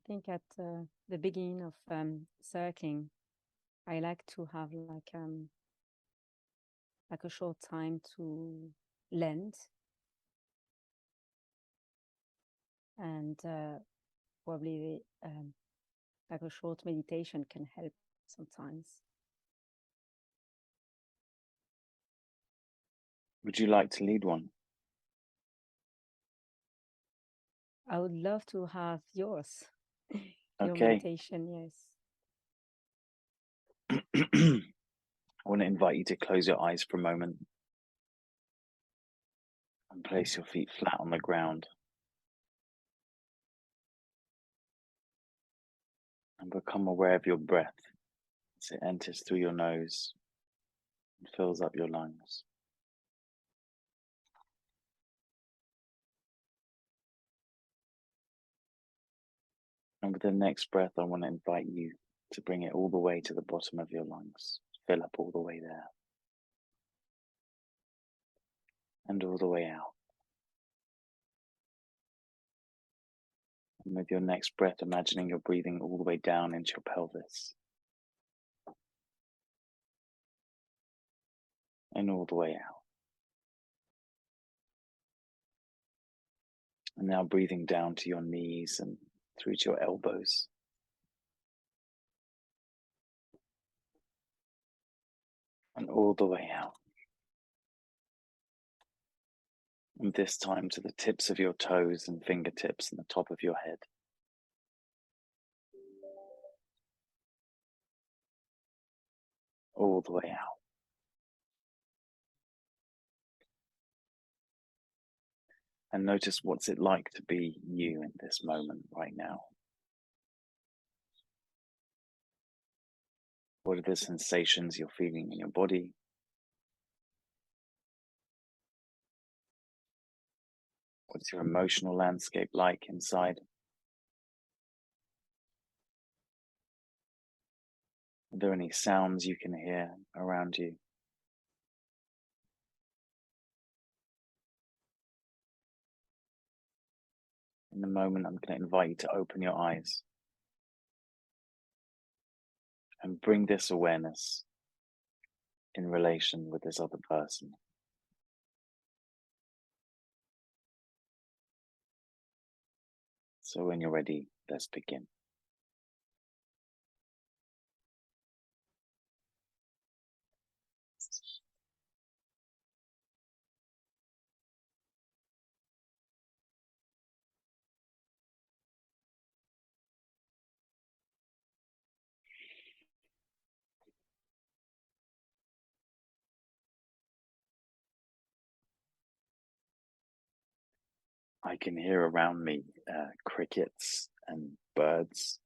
think at the beginning of circling, I like to have like a short time to land and probably like a short meditation can help sometimes. Would you like to lead one? I would love to have yours, your Okay. meditation, yes. I want to invite you to close your eyes for a moment and place your feet flat on the ground and become aware of your breath as it enters through your nose and fills up your lungs. And with the next breath, I want to invite you to bring it all the way to the bottom of your lungs. Fill up all the way there. And all the way out. And with your next breath, imagining you're breathing all the way down into your pelvis. And all the way out. And now breathing down to your knees and through to your elbows. And all the way out. And this time to the tips of your toes and fingertips and the top of your head. All the way out. And notice what's it like to be you in this moment right now. What are the sensations you're feeling in your body? What's your emotional landscape like inside? Are there any sounds you can hear around you? In a moment, I'm going to invite you to open your eyes and bring this awareness in relation with this other person. So when you're ready, let's begin. I can hear around me crickets and birds,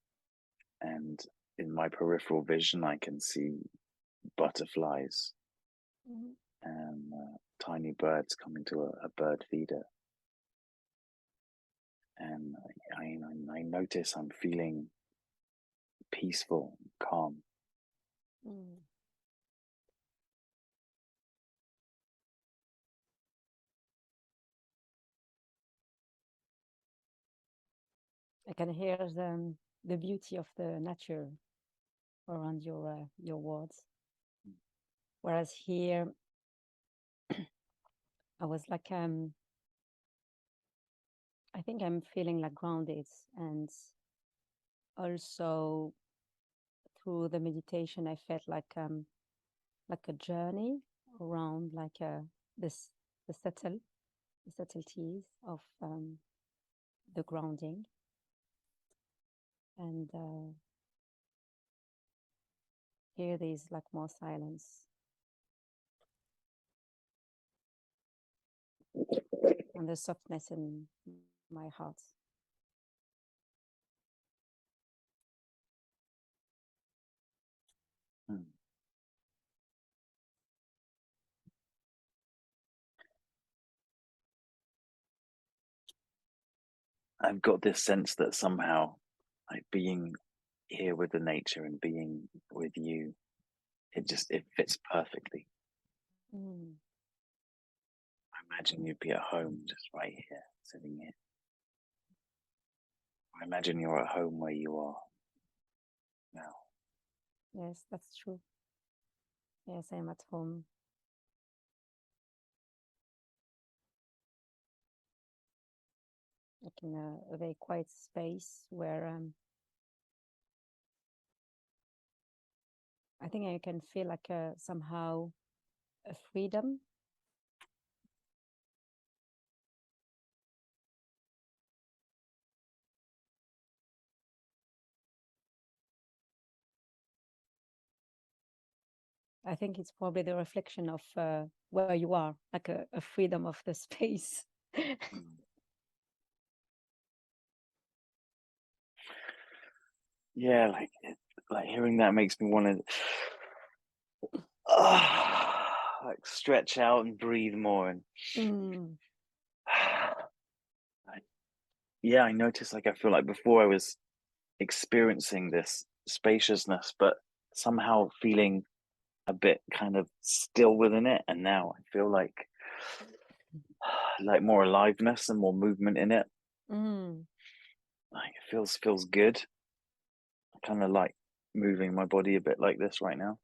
and in my peripheral vision, I can see butterflies and tiny birds coming to a bird feeder. And I notice I'm feeling peaceful, calm. Mm. I can hear the beauty of the nature around your words. Whereas here, I was like I think I'm feeling like grounded, and also through the meditation, I felt like a journey around like this the subtleties of the grounding, and here there's like more silence and the softness in my heart. Hmm. I've got this sense that somehow, like being here with the nature and being with you, it fits perfectly. Mm. I imagine you'd be at home just right here, sitting here, I imagine you're at home where you are now. Yes, that's true. Yes, I'm at home. Like in a very quiet space where I think I can feel like somehow a freedom. I think it's probably the reflection of where you are, like a freedom of the space. Yeah, like hearing that makes me want to like stretch out and breathe more. And Mm, yeah, I noticed like I feel like before I was experiencing this spaciousness, but somehow feeling a bit kind of still within it. And now I feel like more aliveness and more movement in it. mm. Like it feels good. I kind of like moving my body a bit like this right now.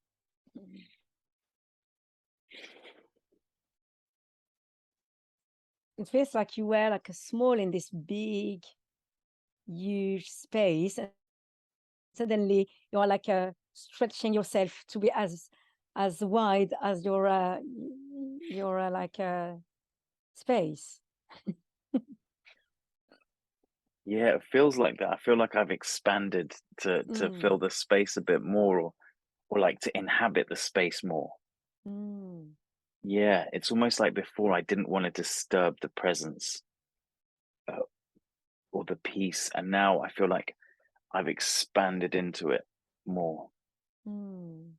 It feels like you were like a small in this big, huge space, and suddenly you are like stretching yourself to be as wide as your like space. Yeah, it feels like that. I feel like I've expanded to Mm, fill the space a bit more, or like to inhabit the space more. mm, Yeah, it's almost like before I didn't want to disturb the presence uh, or the peace, and now I feel like I've expanded into it more. mm.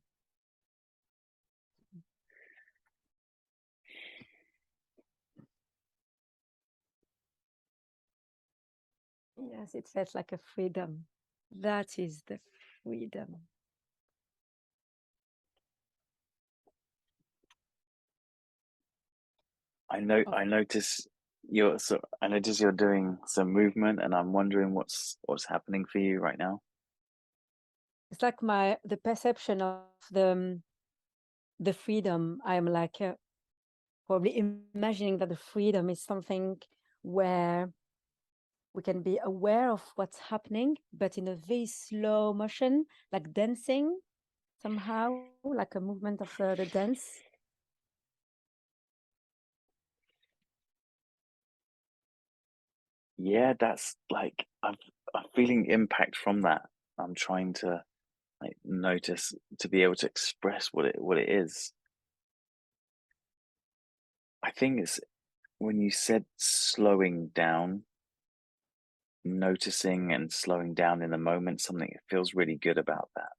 Yes, it felt like a freedom. That is the freedom. Of I notice you're doing some movement, and I'm wondering what's happening for you right now. it's like the perception of the freedom. I'm like probably imagining that the freedom is something where we can be aware of what's happening, but in a very slow motion, like dancing somehow, like a movement of the dance. Yeah, that's like I'm feeling impact from that. I'm trying to like notice to be able to express what it is. I think it's when you said slowing down, noticing and slowing down in the moment, something it feels really good about that.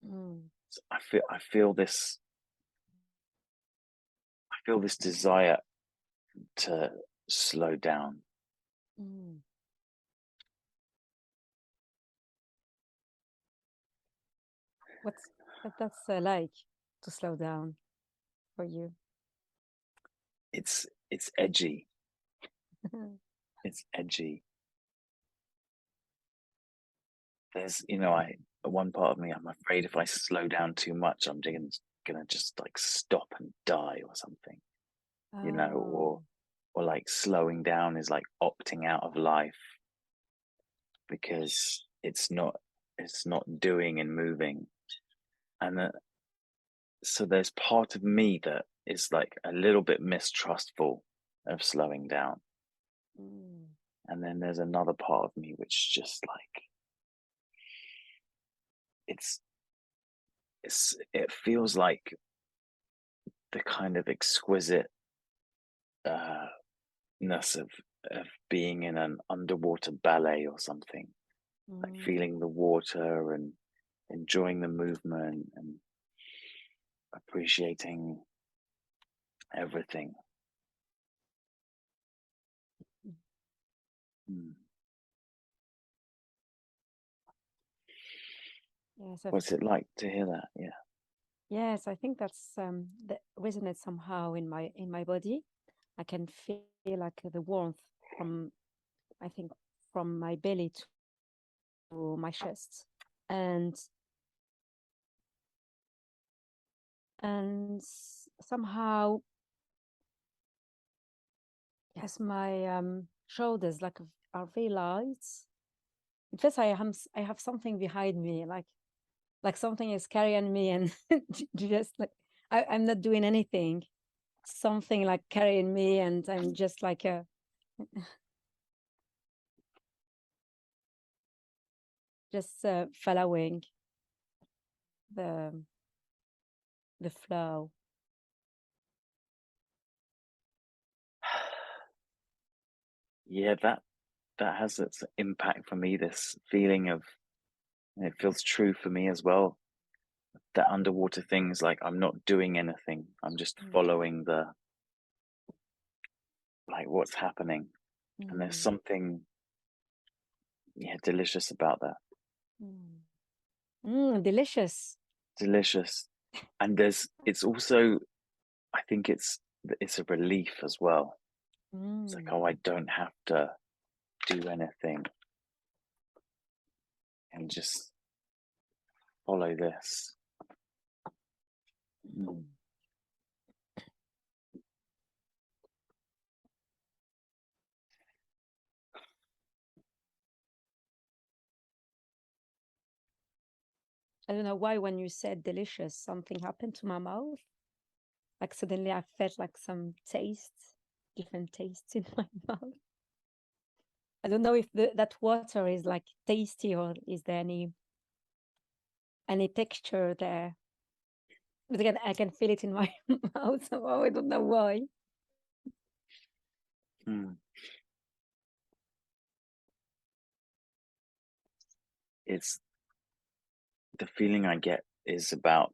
Mm, So I feel this desire to slow down. mm. What's what that's like to slow down for you? It's edgy. It's edgy. There's, one part of me, I'm afraid if I slow down too much, I'm gonna just like stop and die or something, Oh, or like slowing down is like opting out of life because it's not doing and moving. And so there's part of me that is like a little bit mistrustful of slowing down. mm, And then there's another part of me which just like it's it feels like the kind of exquisite ness of being in an underwater ballet or something, like mm, feeling the water and enjoying the movement and appreciating everything. mm. Mm. Yes, What's it like to hear that? Yeah. yes, I think that's that resonates somehow in my body. I can feel like the warmth from I think from my belly my chest, and somehow, yes, my shoulders are very light. It feels I have something behind me, like something is carrying me, and just like I'm not doing anything. Something like carrying me, and I'm just like just following the flow. Yeah, that has its impact for me. This feeling of, and it feels true for me as well. That underwater things, like I'm not doing anything. I'm just following like what's happening. And there's something, yeah, delicious about that. Delicious. Delicious. And it's also, I think it's a relief as well. It's like, oh, I don't have to do anything and just follow this. I don't know why when you said delicious, something happened to my mouth. Like suddenly I felt like some different tastes in my mouth. I don't know if that water is like tasty, or is there any texture there. But again, I can feel it in my mouth, so I don't know why. It's the feeling I get is about,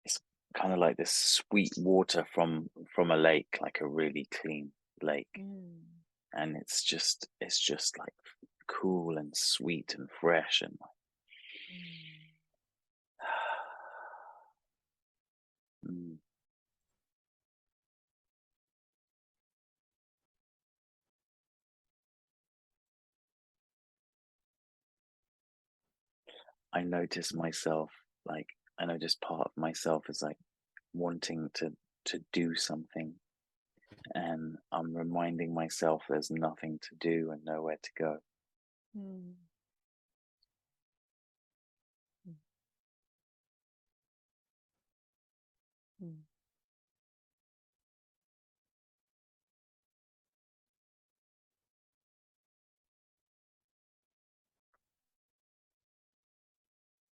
it's kind of like this sweet water from a lake, like a really clean lake. And it's just like cool and sweet and fresh, and I notice myself, like I notice part of myself is like wanting to do something, and I'm reminding myself there's nothing to do and nowhere to go.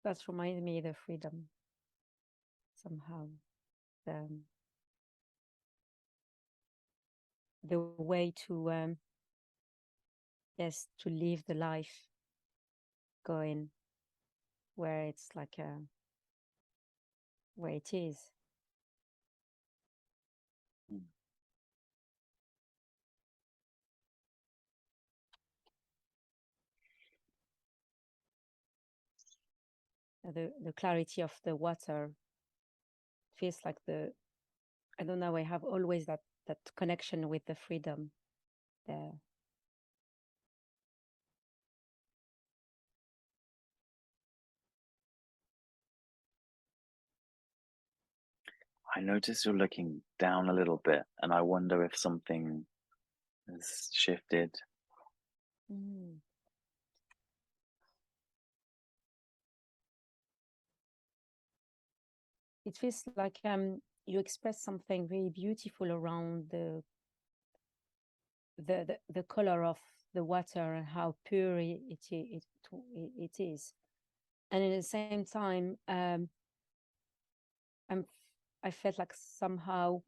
That's reminded me of the freedom somehow. The way to yes, to live the life going where it's like where it is. The clarity of the water feels like I don't know, I have always that connection with the freedom there. I notice you're looking down a little bit, and I wonder if something has shifted. It feels like you express something very beautiful around the color of the water and how pure it is, and at the same time I felt like somehow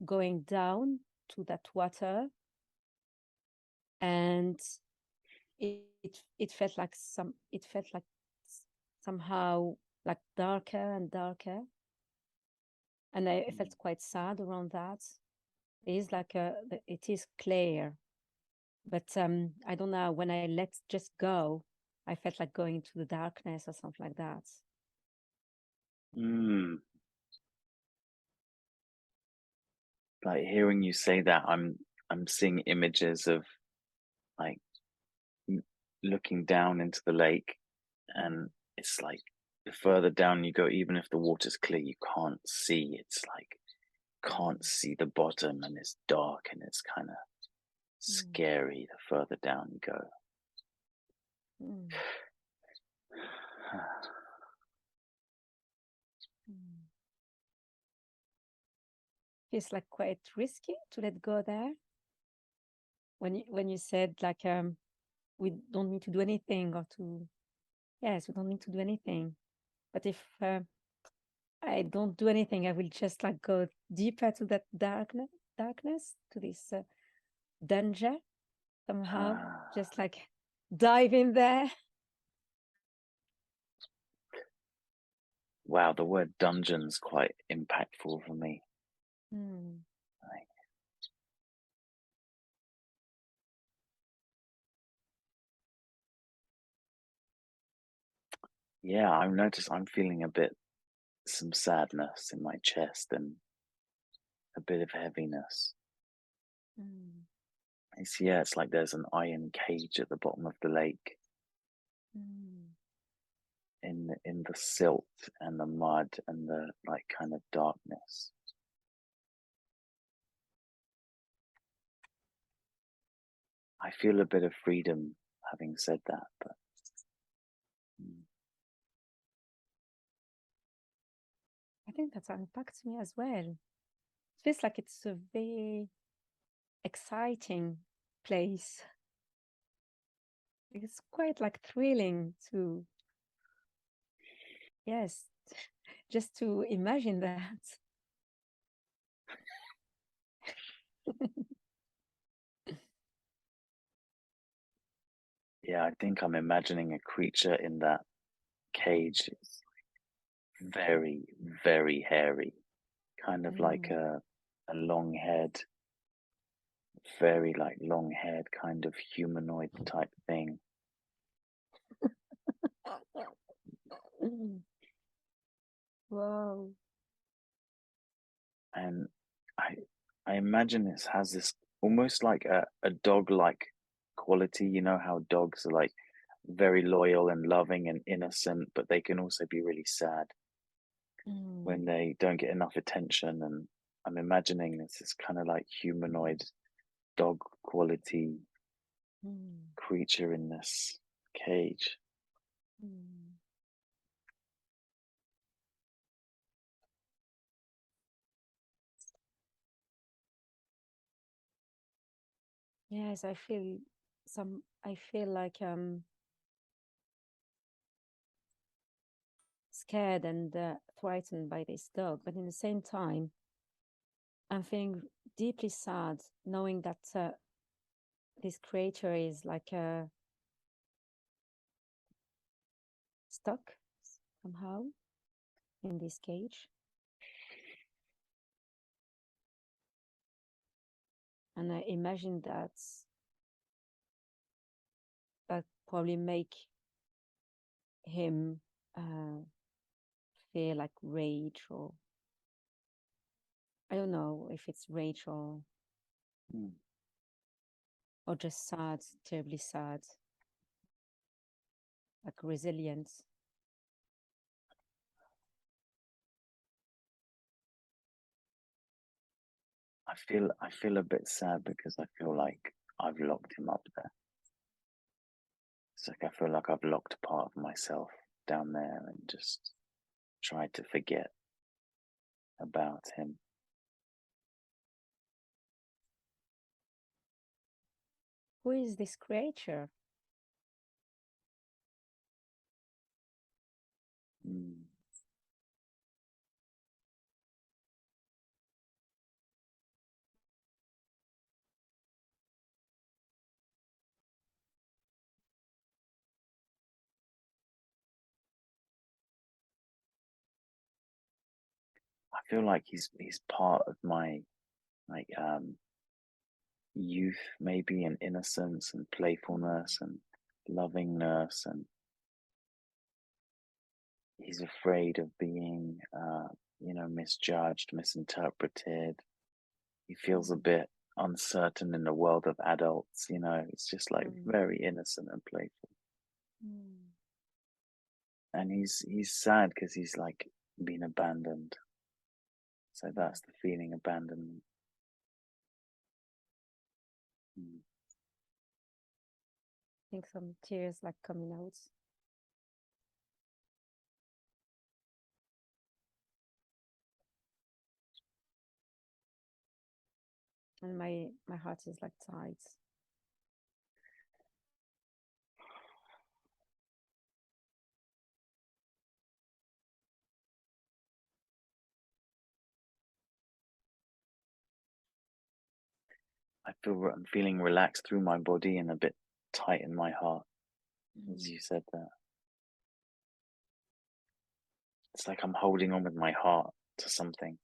going down to that water, and it felt like somehow like darker and darker, and I felt quite sad around that. It is like it is clear, but I don't know, when I let just go, I felt like going to the darkness or something like that. Like hearing you say that, I'm seeing images of like looking down into the lake, and it's like the further down you go, even if the water's clear, you can't see. It's like can't see the bottom, and it's dark, and it's kind of scary the further down you go. Feels like quite risky to let go there. When you said like we don't need to do anything, or to yes, we don't need to do anything. But if I don't do anything, I will just like go deeper to that darkness, to this danger somehow, just like dive in there. Wow, the word dungeon's quite impactful for me. Like, yeah, I've noticed I'm feeling some sadness in my chest and a bit of heaviness. It's like there's an iron cage at the bottom of the lake. In the silt and the mud and the like kind of darkness. I feel a bit of freedom having said that, but I think that impacts me as well. It feels like it's a very exciting place. It's quite like thrilling to, yes, just to imagine that. yeah, I think I'm imagining a creature in that cage. It's very, very hairy, kind of like a long head, very like long haired kind of humanoid type thing. Wow. And I imagine it has this almost like a dog-like quality. You know how dogs are like very loyal and loving and innocent, but they can also be really sad when they don't get enough attention. And I'm imagining this kind of like humanoid dog quality creature in this cage. Yes, I feel like scared and frightened by this dog, but in the same time, I'm feeling deeply sad knowing that this creature is like stuck somehow in this cage. And I imagine that probably make him feel like rage, or I don't know if it's rage or just sad, terribly sad, like resilience. I feel a bit sad because I feel like I've locked him up there. It's like I feel like I've locked part of myself down there and just tried to forget about him. Who is this creature? I feel like he's part of my like youth, maybe, and innocence and playfulness and lovingness, and he's afraid of being misjudged, misinterpreted. He feels a bit uncertain in the world of adults. It's just like very innocent and playful. And he's sad because he's like been abandoned. So that's the feeling, abandonment. I think some tears like coming out. And my heart is like tight. I'm feeling relaxed through my body and a bit tight in my heart as you said that. It's like I'm holding on with my heart to something.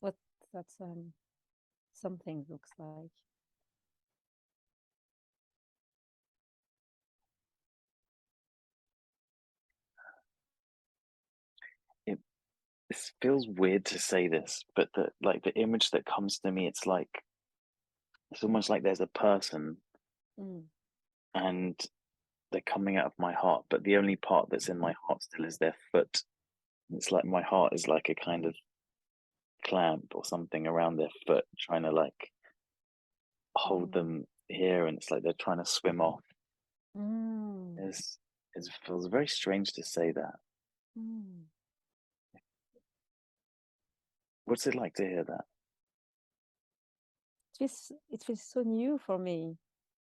What that something looks like. It feels weird to say this, but the image that comes to me, it's almost like there's a person and they're coming out of my heart, but the only part that's in my heart still is their foot. It's like my heart is like a kind of clamp or something around their foot, trying to like hold them here, and it's like they're trying to swim off. It feels very strange to say that. What's it like to hear that? It feels so new for me.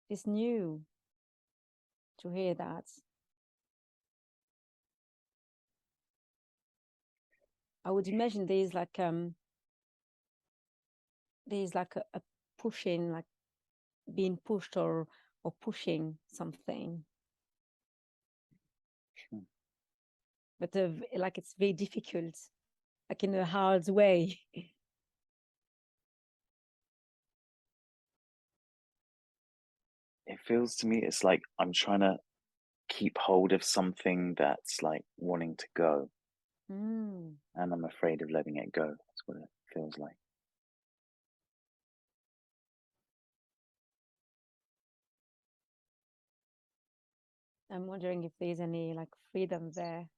It's new to hear that. I would imagine there's like a pushing, like being pushed or pushing something. But like it's very difficult, like in a hard way. It feels to me it's like I'm trying to keep hold of something that's like wanting to go, and I'm afraid of letting it go. That's what it feels like. I'm wondering if there's any like freedom there.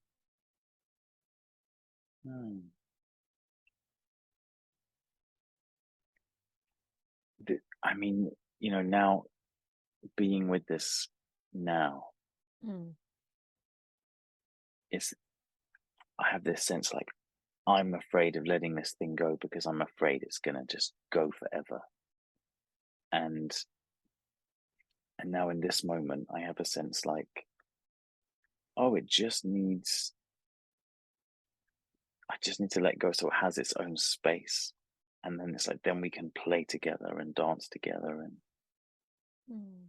I mean, now being with this now, it's I have this sense like I'm afraid of letting this thing go because I'm afraid it's gonna just go forever. And now in this moment, I have a sense like, oh, I just need to let go so it has its own space. And then it's like, then we can play together and dance together. And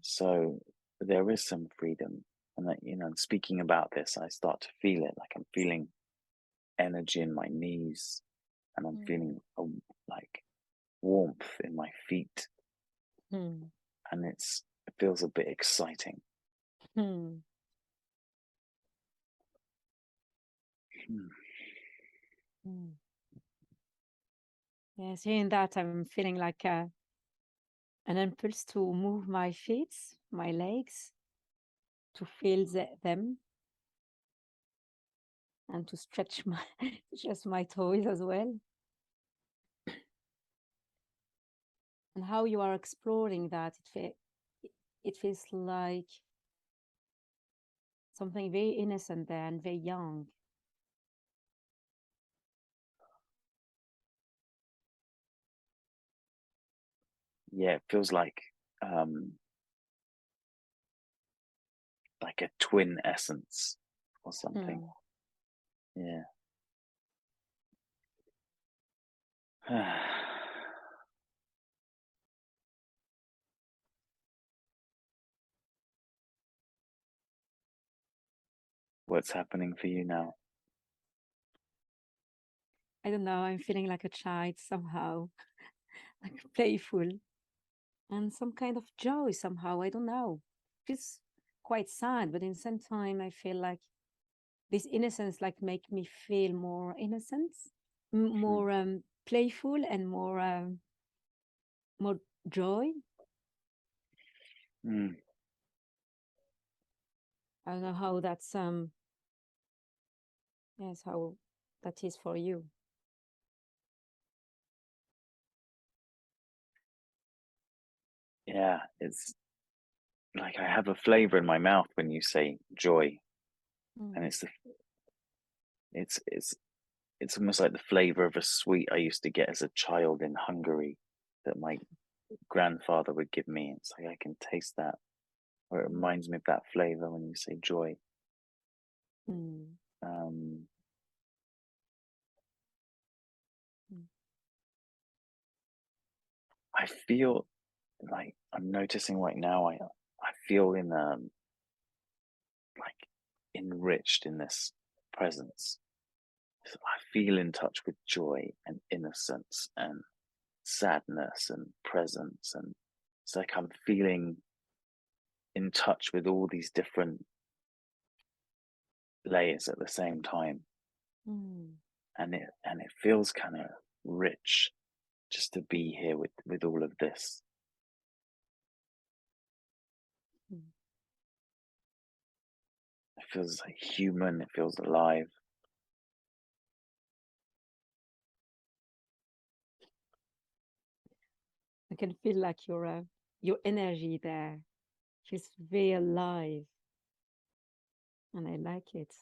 so there is some freedom. And that, and speaking about this, I start to feel it. Like I'm feeling energy in my knees, and I'm feeling like warmth in my feet. And it feels a bit exciting. Yes, hearing that, I'm feeling like an impulse to move my feet, my legs, to feel them, and to stretch my toes as well. And how you are exploring that, it feels like something very innocent there and very young. Yeah, it feels like a twin essence or something. Yeah. What's happening for you now? I don't know, I'm feeling like a child somehow, like playful, and some kind of joy somehow. I don't know. It's quite sad, but in the same time, I feel like this innocence like make me feel more innocent, more playful and more joy. Mm. I don't know how that's yes, how that is for you. Yeah, it's like I have a flavor in my mouth when you say joy, and it's almost like the flavor of a sweet I used to get as a child in Hungary that my grandfather would give me. It's like I can taste that, or it reminds me of that flavor when you say joy. Mm. Um, Mm. I feel like I'm noticing right now. I feel in like enriched in this presence. So I feel in touch with joy and innocence and sadness and presence, and it's like I'm feeling in touch with all these different layers at the same time, Mm. and it feels kind of rich just to be here with all of this. Mm. It feels like human. It feels alive. I can feel like your energy there. She's very alive, and I like it.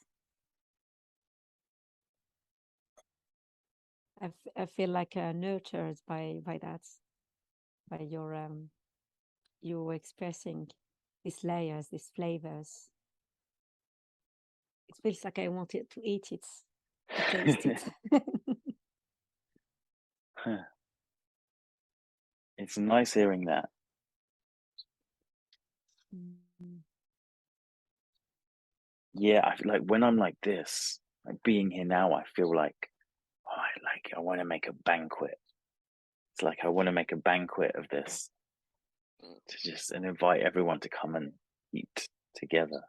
I feel like nurtured by that, by you expressing these layers, these flavors. It feels like I wanted to eat it, to taste it. It's nice hearing that. Mm. Yeah, I feel like when I'm like this, like being here now, I feel like I want to make a banquet. It's like I want to make a banquet of this to just and invite everyone to come and eat together.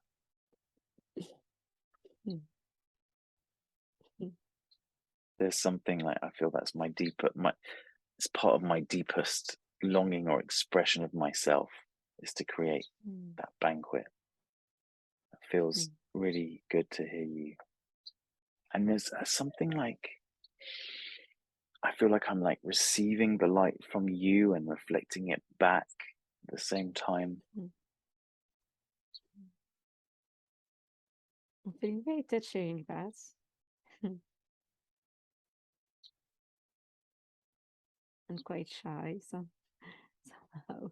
Mm. Mm. There's something like I feel that's it's part of my deepest longing or expression of myself is to create Mm. that banquet. It feels Mm. really good to hear you. And there's something like I feel like I'm like receiving the light from you and reflecting it back at the same time. Mm. I'm feeling very touching that. I'm quite shy, so somehow.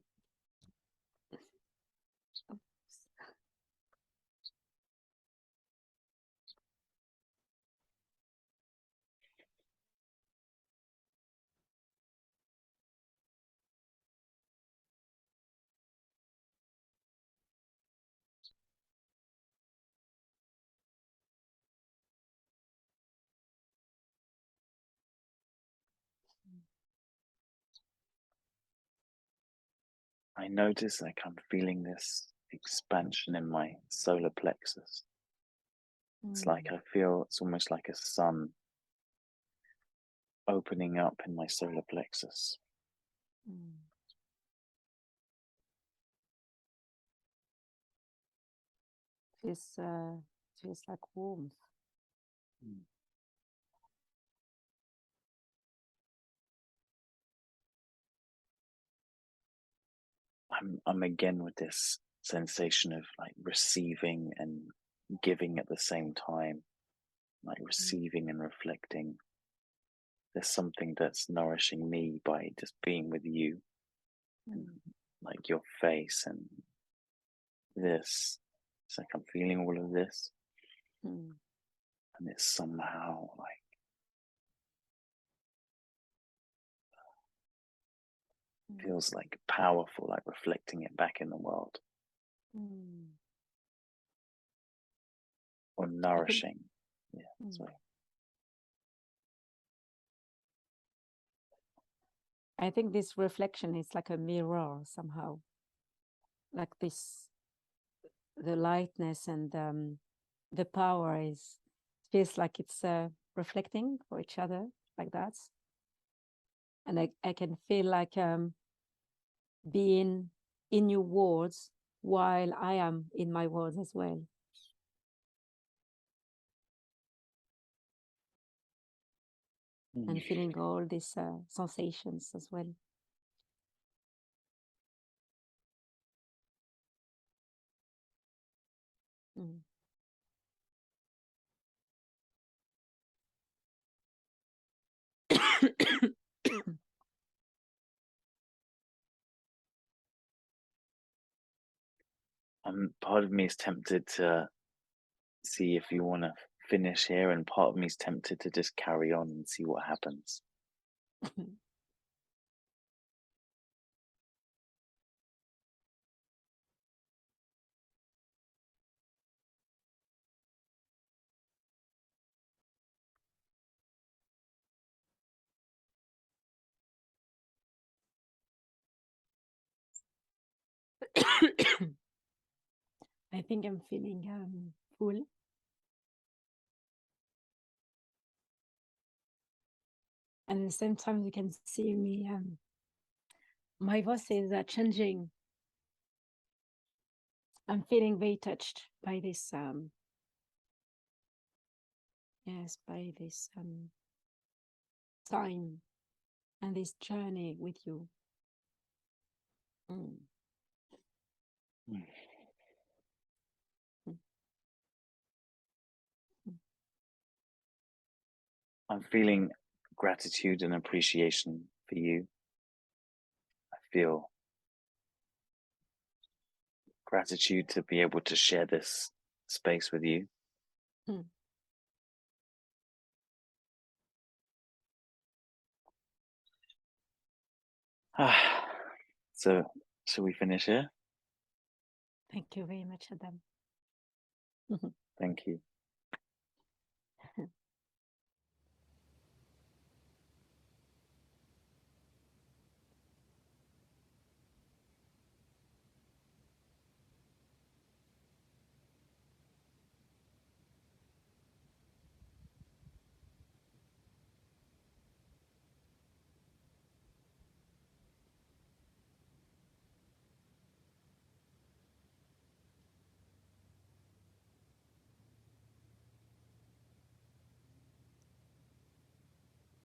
I notice like I'm feeling this expansion in my solar plexus. It's like Mm. I feel it's almost like a sun opening up in my solar plexus. Mm. Feels feels like warmth. Mm. I'm again with this sensation of like receiving and giving at the same time, like Mm. receiving and reflecting. There's something that's nourishing me by just being with you and Mm. like your face and this. It's like I'm feeling all of this, Mm. and it's somehow like Mm. feels like powerful, like reflecting it back in the world Mm. or I think nourishing. Yeah, mm. sorry. I think this reflection is like a mirror somehow, like this, the lightness and the power is feels like it's reflecting for each other like that. and I can feel like being in your words while I am in my words as well. And feeling all these sensations as well. Mm. Part of me is tempted to see if you want to finish here, and part of me is tempted to just carry on and see what happens. I think I'm feeling full. And at the same time, you can see me, my voice is changing. I'm feeling very touched by this, yes, by this time and this journey with you. Mm. Mm. Mm. Mm. I'm feeling gratitude and appreciation for you. I feel gratitude to be able to share this space with you. Mm. So, shall we finish here? Thank you very much, Adam. Thank you.